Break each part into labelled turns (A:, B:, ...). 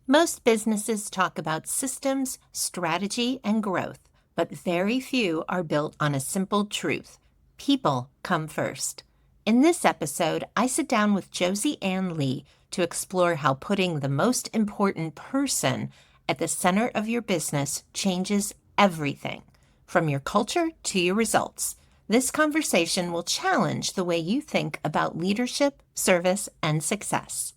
A: Most businesses talk about systems, strategy, and growth, but very few are built on a simple truth. People come first. In this episode, I sit down with Josie Ann Lee to explore how putting the most important person at the center of your business changes everything, from your culture to your results. This conversation will challenge the way you think about leadership, service, and success.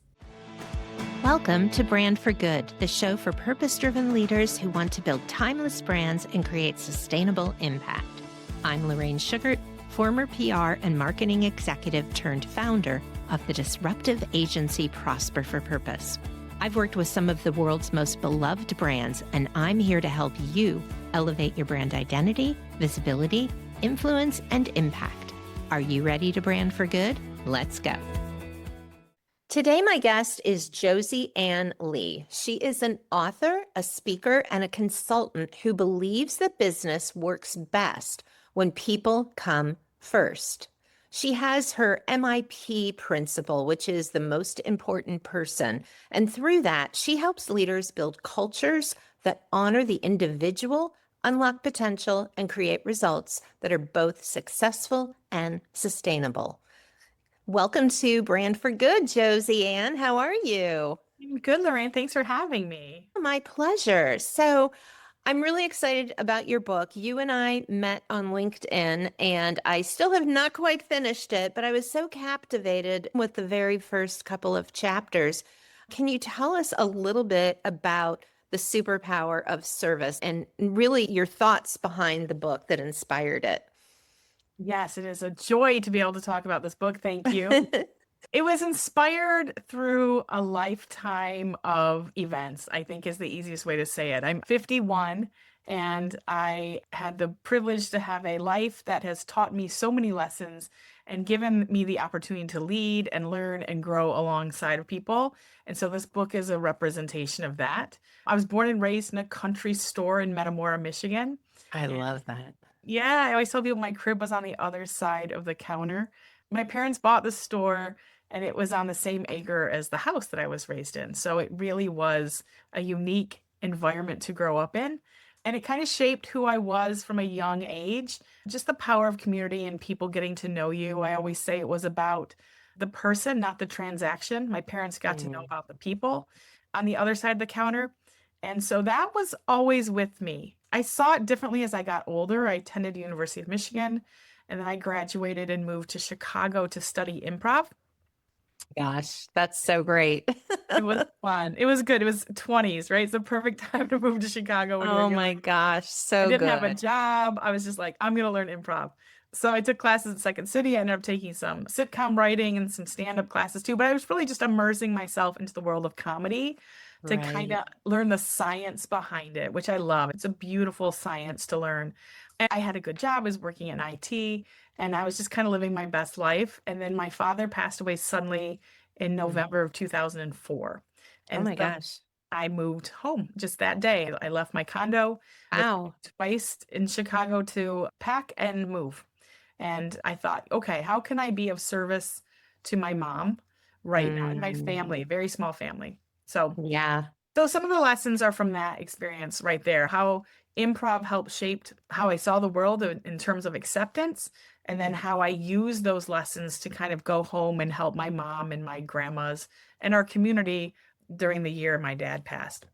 A: Welcome to Brand for Good, the show for purpose-driven leaders who want to build timeless brands and create sustainable impact. I'm Lorraine Sugart, former PR and marketing executive turned founder of the disruptive agency Prosper for Purpose. I've worked with some of the world's most beloved brands, and I'm here to help you elevate your brand identity, visibility, influence, and impact. Are you ready to brand for good? Let's go. Today, my guest is Josie Ann Lee. She is an author, a speaker, and a consultant who believes that business works best when people come first. She has her MIP principle, which is the most important person. And through that, she helps leaders build cultures that honor the individual, unlock potential, and create results that are both successful and sustainable. Welcome to Brand for Good, Josie Ann. How are you?
B: Good, Lorraine. Thanks for having me.
A: My pleasure. So I'm really excited about your book. You and I met on LinkedIn, and I still have not quite finished it, but I was so captivated with the very first couple of chapters. Can you tell us a little bit about the superpower of service and really your thoughts behind the book that inspired it?
B: Yes, it is a joy to be able to talk about this book. Thank you. It was inspired through a lifetime of events, I think is the easiest way to say it. I'm 51 and I had the privilege to have a life that has taught me so many lessons and given me the opportunity to lead and learn and grow alongside of people. And so this book is a representation of that. I was born and raised in a country store in Metamora, Michigan.
A: I love that.
B: Yeah, I always tell people my crib was on the other side of the counter. My parents bought the store and it was on the same acre as the house that I was raised in. So it really was a unique environment to grow up in. And it kind of shaped who I was from a young age. Just the power of community and people getting to know you. I always say it was about the person, not the transaction. My parents got to know about the people on the other side of the counter. And so that was always with me. I saw it differently as I got older. I attended University of Michigan, and then I graduated and moved to Chicago to study improv.
A: Gosh, that's so great.
B: It was fun. It was good. It was 20s, right? It's the perfect time to move to Chicago when you're
A: Oh
B: young.
A: my gosh,
B: I
A: so
B: didn't have a
A: good.
B: job. I was just like, I'm going to learn improv. So I took classes at Second City. I ended up taking some sitcom writing and some stand-up classes too. But I was really just immersing myself into the world of comedy to kind
A: Right.
B: of learn the science behind it, which I love. It's a beautiful science to learn. And I had a good job. I was working in IT and I was just kind of living my best life. And then my father passed away suddenly in November of 2004.
A: Oh
B: And
A: my
B: so
A: gosh.
B: I moved home just that day. I left my condo with
A: Wow.
B: twice in Chicago to pack and move. And I thought, okay, how can I be of service to my mom right now and my
A: Mm,
B: family, very small family. So,
A: yeah.
B: so some of the lessons are from that experience right there, how improv helped shaped how I saw the world in terms of acceptance, and then how I use those lessons to kind of go home and help my mom and my grandmas and our community during the year my dad passed.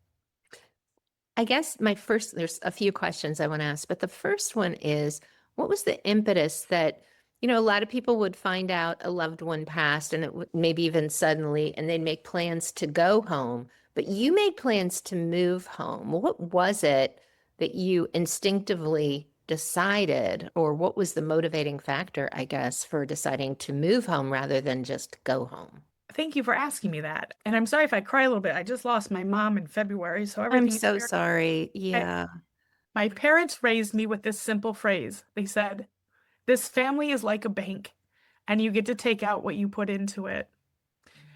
A: I guess there's a few questions I want to ask, but the first one is, what was the impetus that, a lot of people would find out a loved one passed and it would maybe even suddenly, and they'd make plans to go home, but you made plans to move home. What was it that you instinctively decided, or what was the motivating factor, I guess, for deciding to move home rather than just go home?
B: Thank you for asking me that. And I'm sorry if I cry a little bit. I just lost my mom in February, so
A: I'm
B: everything is
A: so
B: very
A: sorry.
B: okay.
A: Yeah.
B: My parents raised me with this simple phrase. They said, "This family is like a bank, and you get to take out what you put into it."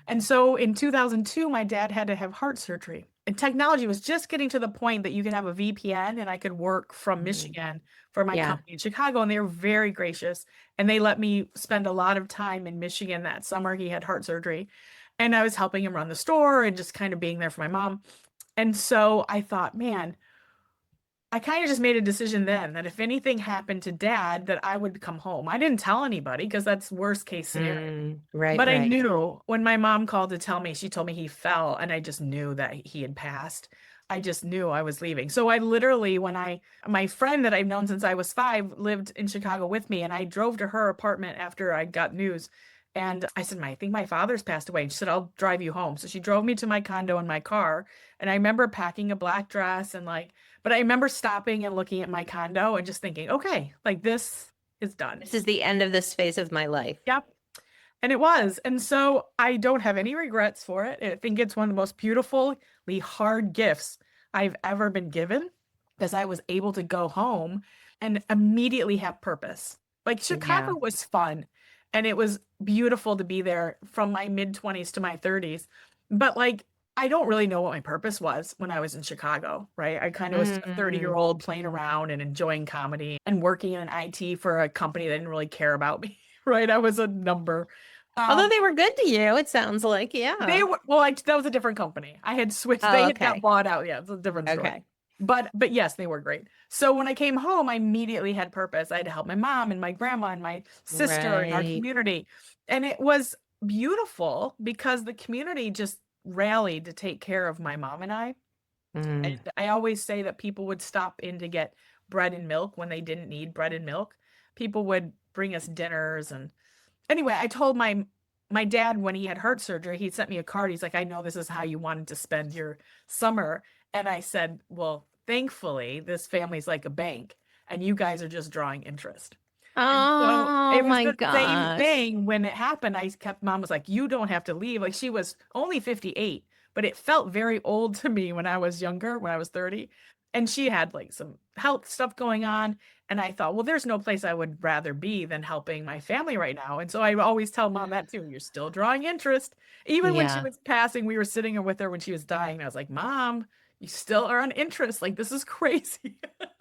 B: And so in 2002, my dad had to have heart surgery. And technology was just getting to the point that you could have a VPN and I could work from
A: Mm,
B: Michigan for my
A: yeah.
B: company in Chicago. And they were very gracious. And they let me spend a lot of time in Michigan that summer. He had heart surgery. And I was helping him run the store and just kind of being there for my mom. And so I thought, man, I kind of just made a decision then that if anything happened to dad, that I would come home. I didn't tell anybody because that's worst case scenario.
A: Right,
B: But I
A: right.
B: knew when my mom called to tell me, she told me he fell, and I just knew that he had passed. I just knew I was leaving. So I literally, my friend that I've known since I was 5 lived in Chicago with me, and I drove to her apartment after I got news. And I said, I think my father's passed away. And she said, I'll drive you home. So she drove me to my condo in my car. And I remember packing a black dress and but I remember stopping and looking at my condo and just thinking, okay, like this is done.
A: This is the end of this phase of my life.
B: Yep. And it was. And so I don't have any regrets for it. I think it's one of the most beautifully hard gifts I've ever been given because I was able to go home and immediately have purpose. Like
A: Yeah.
B: Chicago was fun and it was beautiful to be there from my mid 20s to my 30s. But I don't really know what my purpose was when I was in Chicago, right? I kind of was a
A: Mm.
B: 30-year-old playing around and enjoying comedy and working in IT for a company that didn't really care about me, right? I was a number.
A: Although
B: Um,
A: they were good to you, it sounds like,
B: they
A: yeah.
B: were well, that was a different company. I had switched. They
A: Oh,
B: had got
A: okay.
B: bought out. Yeah, it's a different story.
A: Okay.
B: But yes, they were great. So when I came home, I immediately had purpose. I had to help my mom and my grandma and my sister in our
A: Right.
B: community. And it was beautiful because the community just rallied to take care of my mom and I. And
A: Mm.
B: I always say that people would stop in to get bread and milk when they didn't need bread and milk. People would bring us dinners and anyway, I told my dad when he had heart surgery, he sent me a card. He's like, I know this is how you wanted to spend your summer. And I said, well, thankfully, this family's like a bank, and you guys are just drawing interest. And so
A: Oh
B: it was
A: my
B: the same
A: gosh.
B: thing when it happened. Mom was like, you don't have to leave. Like she was only 58, but it felt very old to me when I was younger, when I was 30. And she had like some health stuff going on. And I thought, well, there's no place I would rather be than helping my family right now. And so I always tell mom that too. You're still drawing interest. Even when she
A: Yeah.
B: was passing, we were sitting with her when she was dying. And I was like, Mom, you still are on interest. Like, this is crazy.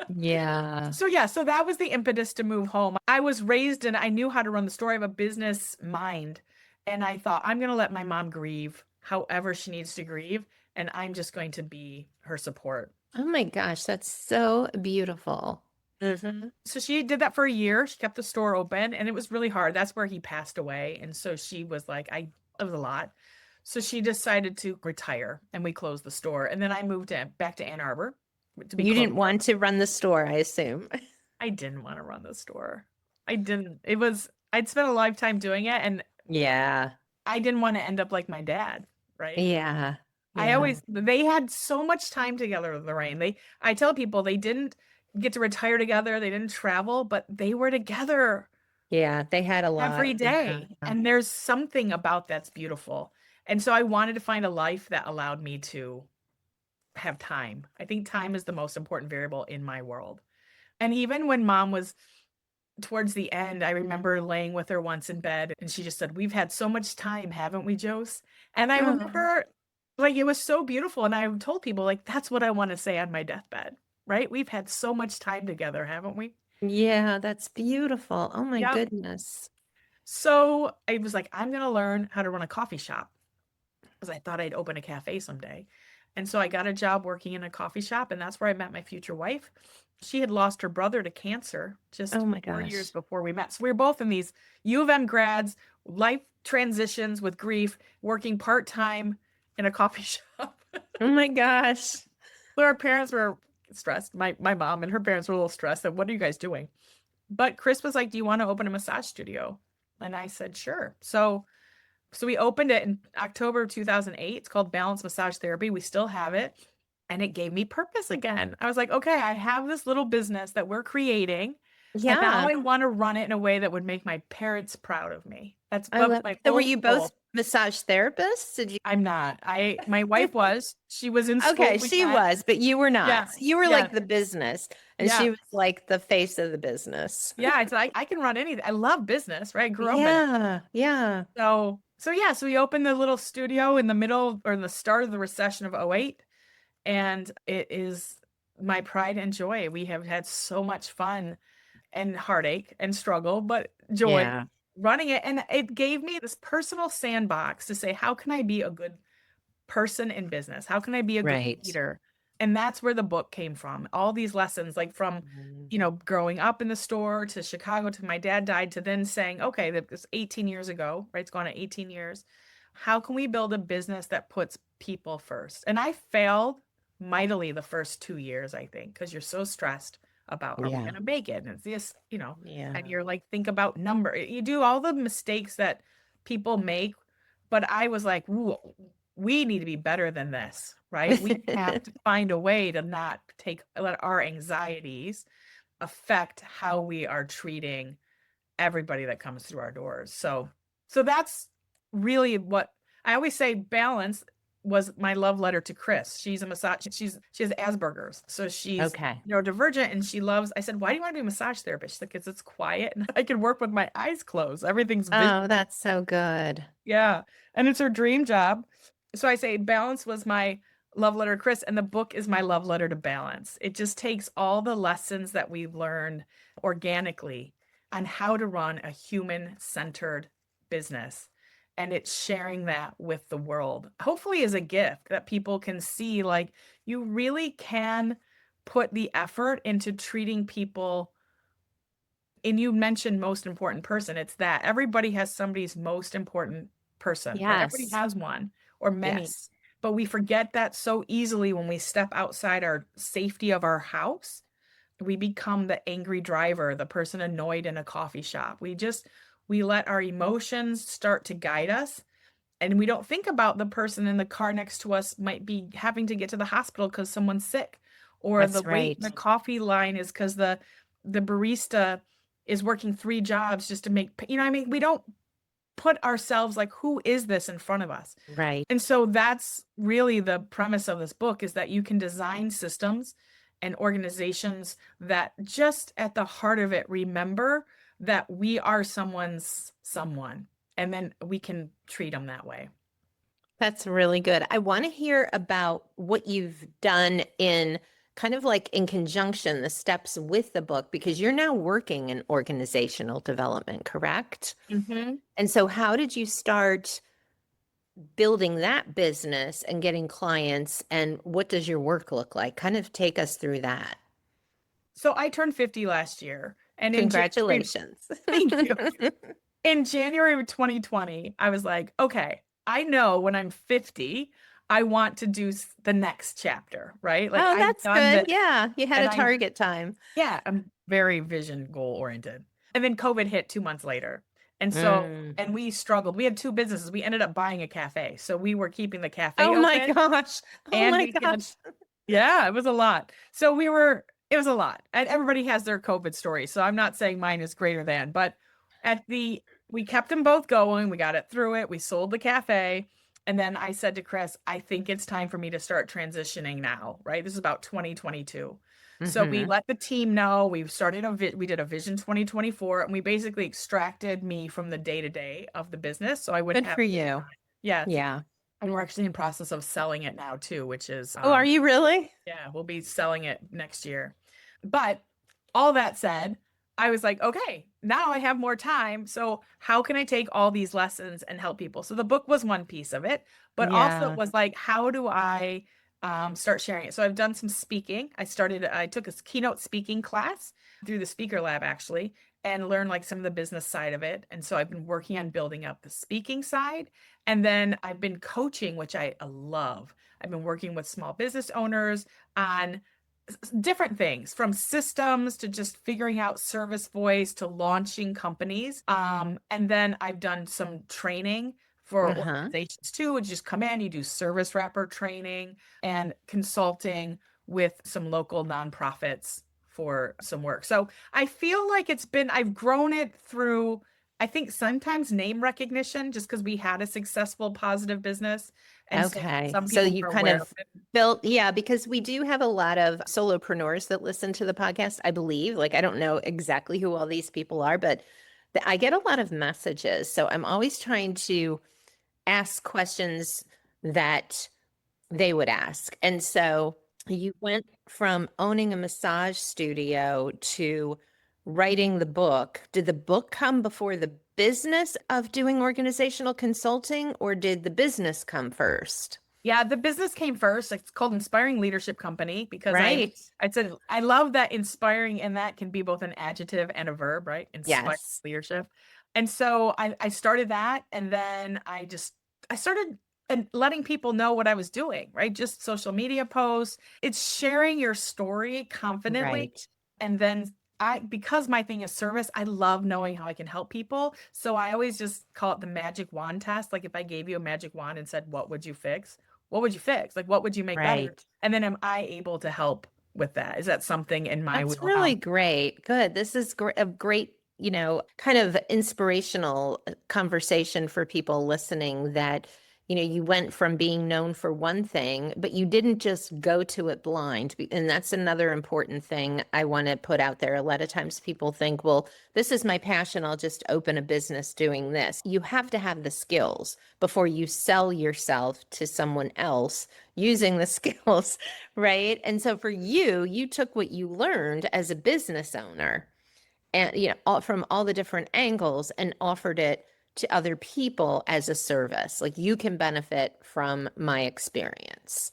A: Yeah.
B: So yeah, so that was the impetus to move home. I was raised and I knew how to run the store. I have a business mind. And I thought, I'm going to let my mom grieve however she needs to grieve. And I'm just going to be her support.
A: Oh my gosh, that's so beautiful.
B: So she did that for a year. She kept the store open and it was really hard. That's where he passed away. And so she was like, it was a lot. So she decided to retire and we closed the store. And then I moved back to Ann Arbor to be
A: You didn't
B: closer.
A: want to run the store, I assume.
B: I didn't want to run the store. I didn't. I'd spent a lifetime doing it and
A: Yeah.
B: I didn't want to end up like my dad, right?
A: Yeah. Yeah.
B: They had so much time together, Lorraine. I tell people they didn't get to retire together, they didn't travel, but they were together
A: Yeah. They had a lot.
B: every
A: Yeah.
B: day. And there's something about that's beautiful. And so I wanted to find a life that allowed me to have time. I think time is the most important variable in my world. And even when mom was towards the end, I remember laying with her once in bed and she just said, we've had so much time, haven't we, Jose? And I
A: Oh,
B: remember it was so beautiful. And I told people, like, that's what I want to say on my deathbed, right? We've had so much time together, haven't we?
A: yeah, that's beautiful. Oh my
B: Yep.
A: goodness.
B: So I was like, I'm going to learn how to run a coffee shop because I thought I'd open a cafe someday. And so I got a job working in a coffee shop, and that's where I met my future wife. She had lost her brother to cancer just
A: Oh my
B: 4 years
A: gosh.
B: before we met. So we were both in these U of M grads, life transitions with grief, working part-time in a coffee shop.
A: Oh my gosh.
B: So our parents were stressed. My mom and her parents were a little stressed that what are you guys doing? But Chris was like, do you want to open a massage studio? And I said, sure. So we opened it in October of 2008. It's called Balance Massage Therapy. We still have it. And it gave me purpose again. I was like, okay, I have this little business that we're creating. And now
A: Yeah.
B: I want to run it in a way that would make my parents proud of me. That's
A: I love.
B: my
A: So were
B: whole
A: you
B: goal.
A: both massage therapists? Did you?
B: I'm not. My wife was. She was in school.
A: Okay,
B: We
A: she
B: met.
A: was, but you were
B: Yeah.
A: not. So you were
B: Yeah.
A: like the business, and
B: Yeah.
A: she was like the face of the business.
B: Yeah. I said, I can run anything. I love business, right? I grew up in it.
A: Yeah, yeah,
B: So yeah, so we opened the little studio in the middle or in the start of the recession of '08. And it is my pride and joy. We have had so much fun and heartache and struggle, but joy
A: yeah.
B: running it. And it gave me this personal sandbox to say, how can I be a good person in business? How can I be a great
A: Right.
B: leader? And that's where the book came from. All these lessons, like from,
A: Mm.
B: growing up in the store to Chicago to my dad died to then saying, okay, that was 18 years ago, right? It's gone on 18 years. How can we build a business that puts people first? And I failed mightily the first 2 years, I think, because you're so stressed about, are we
A: Yeah.
B: going to make it? And it's this,
A: Yeah.
B: and you're like, think about number. You do all the mistakes that people make. But I was like, ooh, we need to be better than this, right? We have to find a way to not let our anxieties affect how we are treating everybody that comes through our doors. So that's really what I always say. Balance was my love letter to Chris. She's a massage. She has Asperger's, so she's
A: Okay.
B: neurodivergent, and she loves. I said, "Why do you want to be a massage therapist?" She's like, "Because it's quiet and I can work with my eyes closed. Everything's
A: Oh,
B: visual."
A: that's so good.
B: Yeah, and it's her dream job. So I say balance was my love letter to Chris, and the book is my love letter to balance. It just takes all the lessons that we've learned organically on how to run a human-centered business, and it's sharing that with the world. Hopefully as a gift that people can see, like, you really can put the effort into treating people. And you mentioned most important person. It's that everybody has somebody's most important person, right? Everybody
A: Yes.
B: has one or many,
A: Yes.
B: but we forget that so easily when we step outside our safety of our house. We become the angry driver, the person annoyed in a coffee shop. We let our emotions start to guide us, and we don't think about the person in the car next to us might be having to get to the hospital because someone's sick, or the
A: That's
B: wait in
A: right.
B: the coffee line is because the barista is working three jobs just to make, what I mean? We don't put ourselves like, who is this in front of us?
A: Right.
B: And so that's really the premise of this book, is that you can design systems and organizations that just at the heart of it remember that we are someone's someone, and then we can treat them that way.
A: That's really good. I want to hear about what you've done in kind of like in conjunction, the steps with the book, because you're now working in organizational development, correct?
B: Hmm.
A: And so, how did you start building that business and getting clients? And what does your work look like? Kind of take us through that.
B: So I turned 50 last year, and in January,
A: Congratulations.
B: thank you. In January of 2020, I was like, okay, I know when I'm 50, I want to do the next chapter, right? Like,
A: Oh,
B: I've
A: that's
B: done
A: good.
B: this,
A: Yeah, you had
B: and
A: a target time.
B: yeah, I'm very vision goal oriented. And then COVID hit 2 months later. And so,
A: Mm.
B: and we struggled. We had two businesses. We ended up buying a cafe. So we were keeping the cafe
A: Oh my
B: open,
A: gosh. Oh
B: and
A: my
B: we had,
A: gosh.
B: yeah, it was a lot. It was a lot. And everybody has their COVID story. So I'm not saying mine is greater than, but we kept them both going. We got it through it. We sold the cafe. And then I said to Chris, I think it's time for me to start transitioning now, right? This is about 2022. So we
A: Hmm.
B: let the team know. We did a Vision 2024, and we basically extracted me from the day to day of the business. So I wouldn't
A: Good
B: have,
A: for you.
B: yes.
A: Yeah.
B: And we're actually in process of selling it now too, which is
A: Oh, are you really?
B: yeah, we'll be selling it next year. But all that said, I was like, okay, now I have more time. So how can I take all these lessons and help people? So the book was one piece of it, but also it
A: Yeah.
B: was like, how do I start sharing it? So I've done some speaking. I took a keynote speaking class through the Speaker Lab actually, and learned like some of the business side of it. And so I've been working on building up the speaking side. And then I've been coaching, which I love. I've been working with small business owners on different things, from systems to just figuring out service voice to launching companies. And then I've done some training for
A: Uh-huh.
B: organizations too, which just come in, you do service wrapper training and consulting with some local nonprofits for some work. So I feel like I've grown it through, I think sometimes name recognition, just because we had a successful, positive business. And so
A: Okay.
B: some
A: So
B: people
A: you
B: were
A: kind
B: aware of
A: of
B: it.
A: built, yeah, because we do have a lot of solopreneurs that listen to the podcast, I believe. Like, I don't know exactly who all these people are, but I get a lot of messages. So I'm always trying to ask questions that they would ask. And so you went from owning a massage studio to writing the book. Did the book come before the business of doing organizational consulting, or did the business come first?
B: Yeah, the business came first. It's called Inspiring Leadership Company because
A: Right.
B: I said I love that inspiring and that can be both an adjective and a verb, right? Inspire
A: Yes.
B: leadership. And so I started that and then I started and letting people know what I was doing, right? Just social media posts. It's sharing your story confidently.
A: Right.
B: And then because my thing is service, I love knowing how I can help people. So I always just call it the magic wand test. Like if I gave you a magic wand and said, what would you fix? What would you fix? Like, what would you make better?
A: Right.
B: And then am I able to help with that? Is that something in my
A: That's
B: wheelhouse?
A: really great. Good. This is a great, kind of inspirational conversation for people listening that, you went from being known for one thing, but you didn't just go to it blind. And that's another important thing I want to put out there. A lot of times people think, well, this is my passion. I'll just open a business doing this. You have to have the skills before you sell yourself to someone else using the skills. Right. And so for you, you took what you learned as a business owner and, from all the different angles and offered it to other people as a service. Like you can benefit from my experience.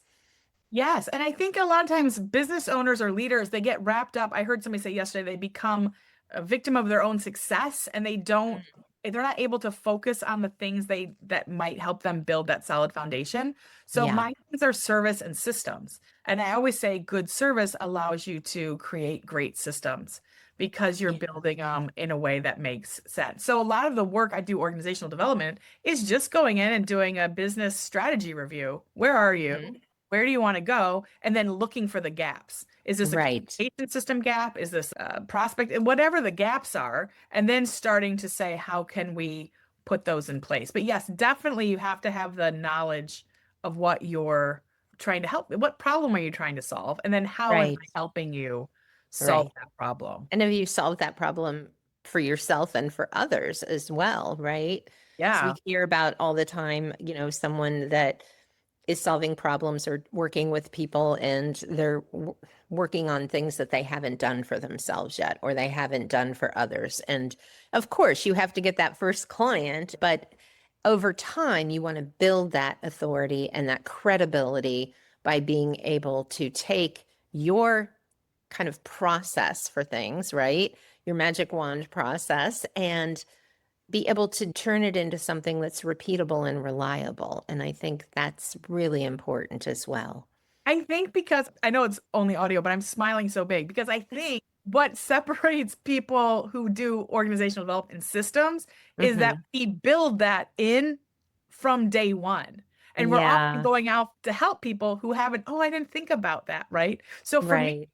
B: Yes. And I think a lot of times business owners or leaders, they get wrapped up. I heard somebody say yesterday, they become a victim of their own success and they're not able to focus on the things that might help them build that solid foundation. So
A: Yeah.
B: my things are service and systems. And I always say good service allows you to create great systems because you're
A: Yeah.
B: building them in a way that makes sense. So a lot of the work I do organizational development is just going in and doing a business strategy review. Where are you?
A: Mhm.
B: Where do you want to go? And then looking for the gaps. Is this a
A: Right.
B: communication system gap? Is this a prospect? And whatever the gaps are, and then starting to say, how can we put those in place? But yes, definitely you have to have the knowledge of what you're trying to help. What problem are you trying to solve? And then how am
A: Right.
B: I helping you solve
A: Right.
B: that problem?
A: And have you solved that problem for yourself and for others as well? Right. Because we
B: Yeah.
A: hear about all the time, someone that is solving problems or working with people and they're working on things that they haven't done for themselves yet or they haven't done for others. And of course, you have to get that first client, but over time, you want to build that authority and that credibility by being able to take your kind of process for things, right? Your magic wand process and be able to turn it into something that's repeatable and reliable. And I think that's really important as well.
B: I think because I know it's only audio, but I'm smiling so big because I think what separates people who do organizational development systems is that
A: Hmm.
B: we build that in from day one. And we're often
A: Yeah,
B: going out to help people who haven't, oh, I didn't think about that, right? So for me,
A: right.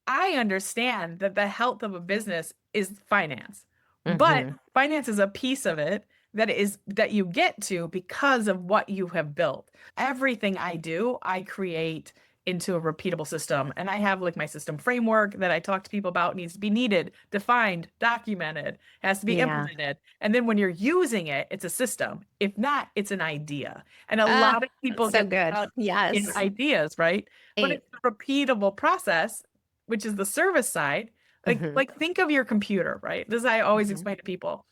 B: I understand that the health of a business is finance, but
A: Hmm.
B: finance is a piece of it that you get to because of what you have built. Everything I do, I create into a repeatable system. And I have like my system framework that I talk to people about needs to be needed, defined, documented, has to be
A: Yeah.
B: implemented. And then when you're using it, it's a system. If not, it's an idea. And a
A: Ah,
B: lot of people
A: so
B: get
A: good.
B: stuck in
A: Yes.
B: ideas, right? But
A: Right.
B: it's a repeatable process, which is the service side.
A: Hmm.
B: Like think of your computer, right? This I always
A: Hmm.
B: explain to people.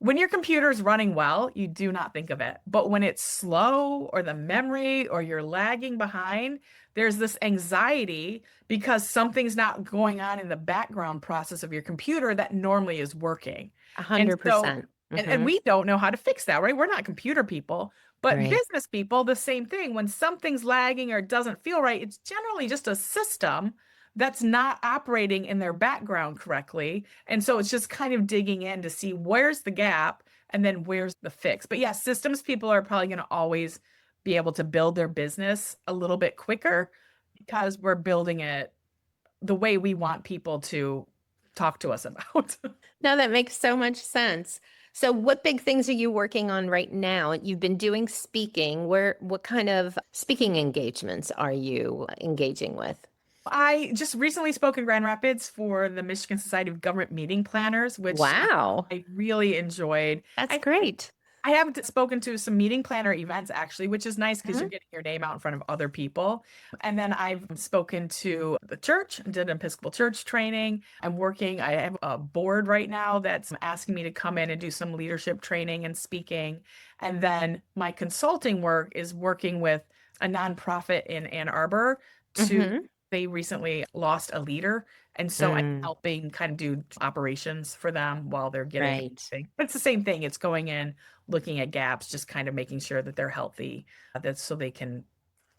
B: When your computer is running well, you do not think of it. But when it's slow or the memory or you're lagging behind, there's this anxiety because something's not going on in the background process of your computer that normally is working.
A: A
B: And
A: hundred
B: so,
A: percent.
B: and
A: Hmm.
B: we don't know how to fix that, right? We're not computer people, but
A: Right.
B: business people, the same thing. When something's lagging or doesn't feel right, it's generally just a system that's not operating in their background correctly. And so it's just kind of digging in to see where's the gap and then where's the fix. But yeah, systems people are probably going to always be able to build their business a little bit quicker because we're building it the way we want people to talk to us about.
A: No, that makes so much sense. So what big things are you working on right now? You've been doing speaking. What kind of speaking engagements are you engaging with?
B: I just recently spoke in Grand Rapids for the Michigan Society of Government Meeting Planners, which
A: Wow,
B: I really enjoyed.
A: that's
B: I
A: great.
B: I have spoken to some meeting planner events actually, which is nice because you're
A: Mhm.
B: getting your name out in front of other people. And then I've spoken to the church, did an Episcopal church training. I have a board right now that's asking me to come in and do some leadership training and speaking. And then my consulting work is working with a nonprofit in Ann Arbor to
A: Mm-hmm.
B: they recently lost a leader. And so I'm helping kind of do operations for them while they're getting
A: Right.
B: everything. But it's the same thing. It's going in, looking at gaps, just kind of making sure that they're healthy, that's so they can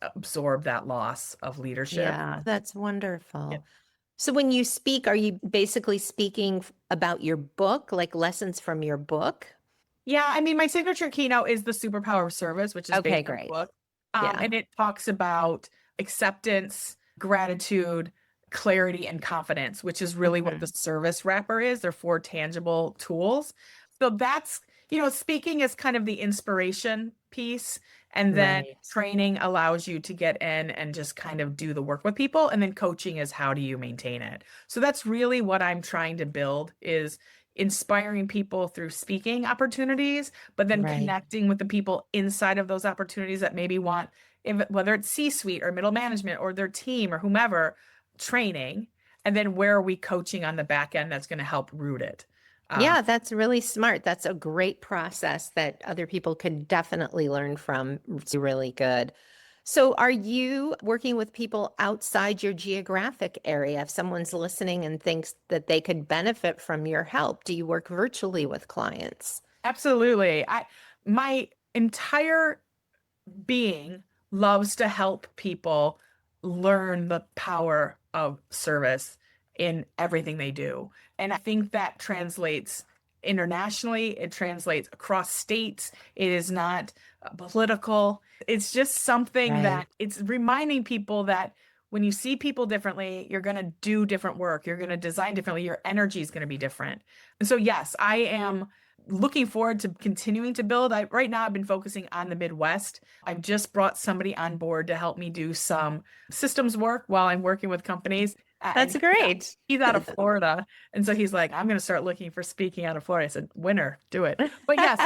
B: absorb that loss of leadership.
A: Yeah, that's
B: Yeah.
A: wonderful. So when you speak, are you basically speaking about your book, like lessons from your book?
B: Yeah, I mean, my signature keynote is the Superpower service, which is based
A: Okay,
B: on the
A: great.
B: book.
A: Yeah.
B: And it talks about acceptance, gratitude, clarity, and confidence, which is really what the
A: Mhm.
B: service wrapper is. They're four tangible tools. So that's, speaking is kind of the inspiration piece. And then
A: Right.
B: training allows you to get in and just kind of do the work with people. And then coaching is how do you maintain it? So that's really what I'm trying to build is inspiring people through speaking opportunities, but then
A: Right.
B: connecting with the people inside of those opportunities that maybe want, whether it's C-suite or middle management or their team or whomever, training. And then where are we coaching on the back end that's going to help root it? Um,
A: Yeah, that's really smart. That's a great process that other people could definitely learn from. It's really good. So, are you working with people outside your geographic area? If someone's listening and thinks that they could benefit from your help, do you work virtually with clients?
B: Absolutely. My entire being loves to help people learn the power of service in everything they do. And I think that translates internationally, it translates across states. It is not political. It's just something
A: Right.
B: that it's reminding people that when you see people differently, you're going to do different work. You're going to design differently. Your energy is going to be different. And so, yes, I am looking forward to continuing to build. Right now I've been focusing on the Midwest. I've just brought somebody on board to help me do some systems work while I'm working with companies. And
A: That's great.
B: he's out of Florida. And so he's like, I'm going to start looking for speaking out of Florida. I said, winner, do it. But yes,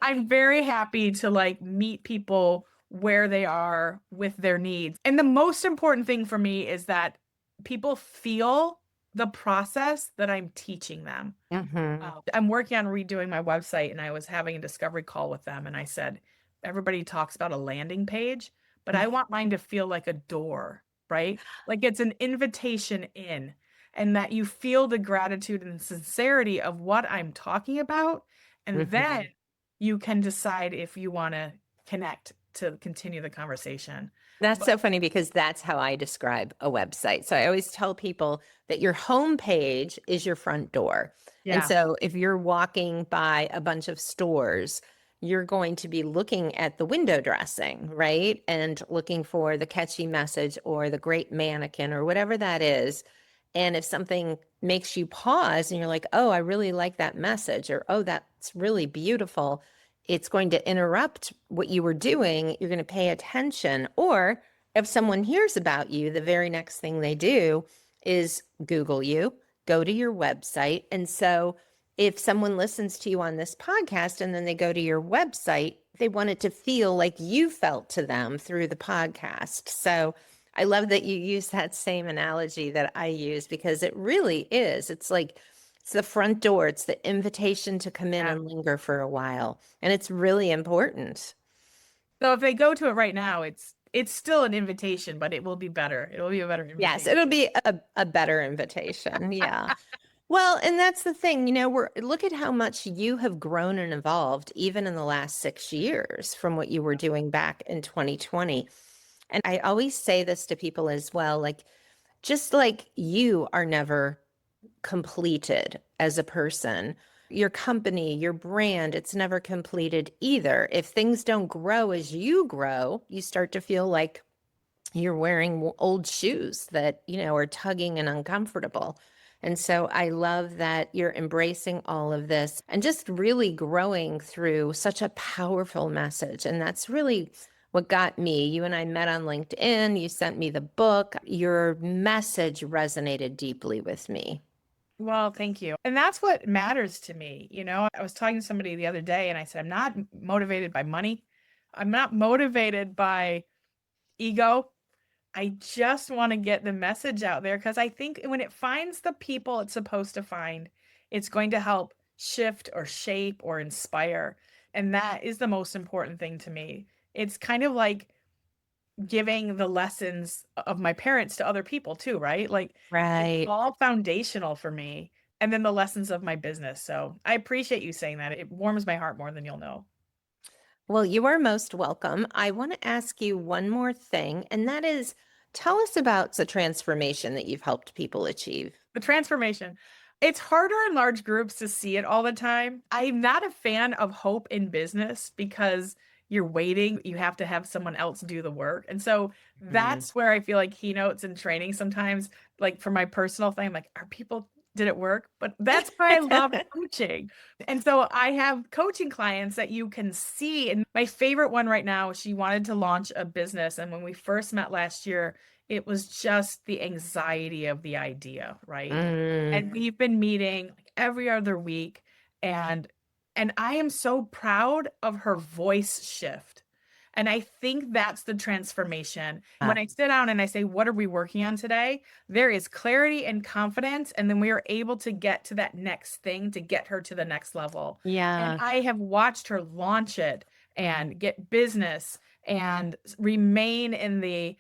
B: I'm very happy to like meet people where they are with their needs. And the most important thing for me is that people feel the process that I'm teaching them.
A: Hmm.
B: I'm working on redoing my website and I was having a discovery call with them and I said, everybody talks about a landing page, but I want mine to feel like a door, right? Like it's an invitation in and that you feel the gratitude and sincerity of what I'm talking about. And then
A: Hmm.
B: you can decide if you want to connect to continue the conversation.
A: That's
B: But
A: so funny because that's how I describe a website. So I always tell people that your home page is your front door. And
B: yeah,
A: so if you're walking by a bunch of stores, you're going to be looking at the window dressing, right? And looking for the catchy message or the great mannequin or whatever that is. And if something makes you pause and you're like, oh, I really like that message, or oh, that's really beautiful, it's going to interrupt what you were doing. You're going to pay attention. Or if someone hears about you, the very next thing they do is Google you, go to your website. And so if someone listens to you on this podcast and then they go to your website, they want it to feel like you felt to them through the podcast. So I love that you use that same analogy that I use because it really is. It's like it's the front door, it's the invitation to come in
B: yeah.
A: and linger for a while. And it's really important.
B: So if they go to it right now, it's still an invitation, but it will be better. It will be a better
A: Yes,
B: invitation.
A: it'll be a better invitation. Yeah. Well, and that's the thing, look at how much you have grown and evolved even in the last 6 years from what you were doing back in 2020. And I always say this to people as well, like, just like you are never completed as a person, your company, your brand, it's never completed either. If things don't grow as you grow, you start to feel like you're wearing old shoes that, are tugging and uncomfortable. And so I love that you're embracing all of this and just really growing through such a powerful message. And that's really what got me. You and I met on LinkedIn. You sent me the book. Your message resonated deeply with me.
B: Well, thank you. And that's what matters to me. I was talking to somebody the other day and I said, I'm not motivated by money. I'm not motivated by ego. I just want to get the message out there because I think when it finds the people it's supposed to find, it's going to help shift or shape or inspire. And that is the most important thing to me. It's kind of like giving the lessons of my parents to other people too, right? Like it's
A: Right.
B: all foundational for me. And then the lessons of my business. So I appreciate you saying that. It warms my heart more than you'll know.
A: Well, you are most welcome. I want to ask you one more thing, and that is tell us about the transformation that you've helped people achieve.
B: The transformation. It's harder in large groups to see it all the time. I'm not a fan of hope in business because you're waiting. You have to have someone else do the work. And so
A: Mm.
B: that's where I feel like keynotes and training sometimes, like for my personal thing, I'm like, are people, did it work? But that's why I love coaching. And so I have coaching clients that you can see. And my favorite one right now, she wanted to launch a business. And when we first met last year, it was just the anxiety of the idea, right? And
A: Mm.
B: we've been meeting like every other week and I am so proud of her voice shift. And I think that's the transformation.
A: Uh,
B: When I sit down and I say, what are we working on today? There is clarity and confidence. And then we are able to get to that next thing to get her to the next level. And
A: yeah.
B: I have watched her launch it and get business and remain in the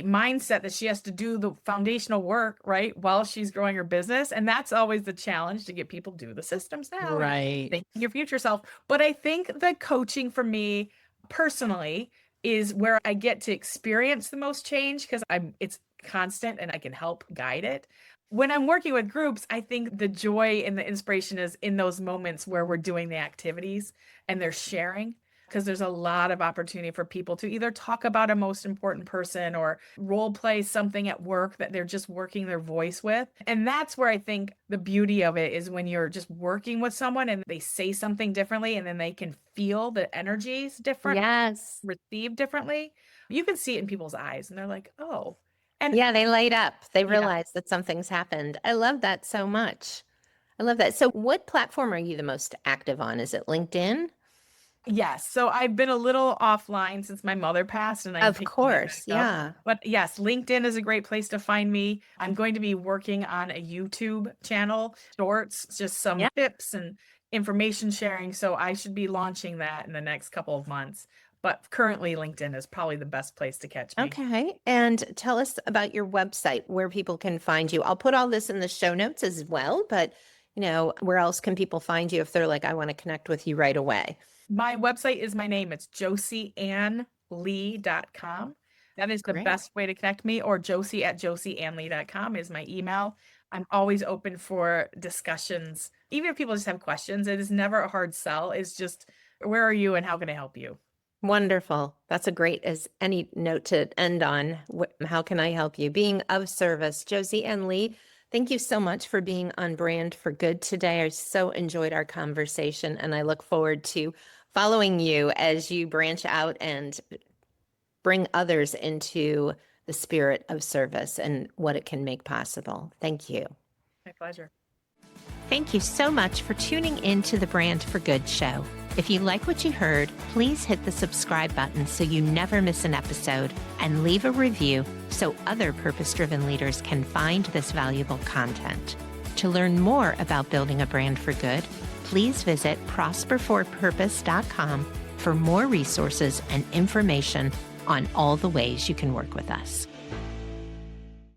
B: mindset that she has to do the foundational work, right, while she's growing her business. And that's always the challenge to get people to do the systems now and
A: Right.
B: think your future self. But I think the coaching for me personally is where I get to experience the most change because it's constant and I can help guide it. When I'm working with groups, I think the joy and the inspiration is in those moments where we're doing the activities and they're sharing because there's a lot of opportunity for people to either talk about a most important person or role play something at work that they're just working their voice with. And that's where I think the beauty of it is when you're just working with someone and they say something differently and then they can feel the energies different,
A: Yes.
B: received differently. You can see it in people's eyes and they're like, oh. And
A: Yeah, they light up. They
B: yeah.
A: realize that something's happened. I love that so much. I love that. So, what platform are you the most active on? Is it LinkedIn?
B: Yes. So I've been a little offline since my mother passed and I'm
A: Of
B: picking it
A: course.
B: back up.
A: Yeah.
B: But yes, LinkedIn is a great place to find me. I'm going to be working on a YouTube channel, shorts, just some
A: Yeah.
B: tips and information sharing. So I should be launching that in the next couple of months. But currently, LinkedIn is probably the best place to catch me.
A: Okay. And tell us about your website where people can find you. I'll put all this in the show notes as well, but where else can people find you if they're like, I want to connect with you right away?
B: My website is my name. It's josieannlee.com. That is the
A: Great.
B: best way to connect me, or josie@josieannlee.com is my email. I'm always open for discussions. Even if people just have questions, it is never a hard sell. It's just, where are you and how can I help you?
A: Wonderful. That's a great as any note to end on. How can I help you? Being of service. Josie Ann Lee, thank you so much for being on brand for good today. I so enjoyed our conversation and I look forward to following you as you branch out and bring others into the spirit of service and what it can make possible. Thank you.
B: My pleasure.
A: Thank you so much for tuning in to the Brand for Good show. If you like what you heard, please hit the subscribe button so you never miss an episode and leave a review so other purpose-driven leaders can find this valuable content. To learn more about building a brand for good, please visit prosperforpurpose.com for more resources and information on all the ways you can work with us.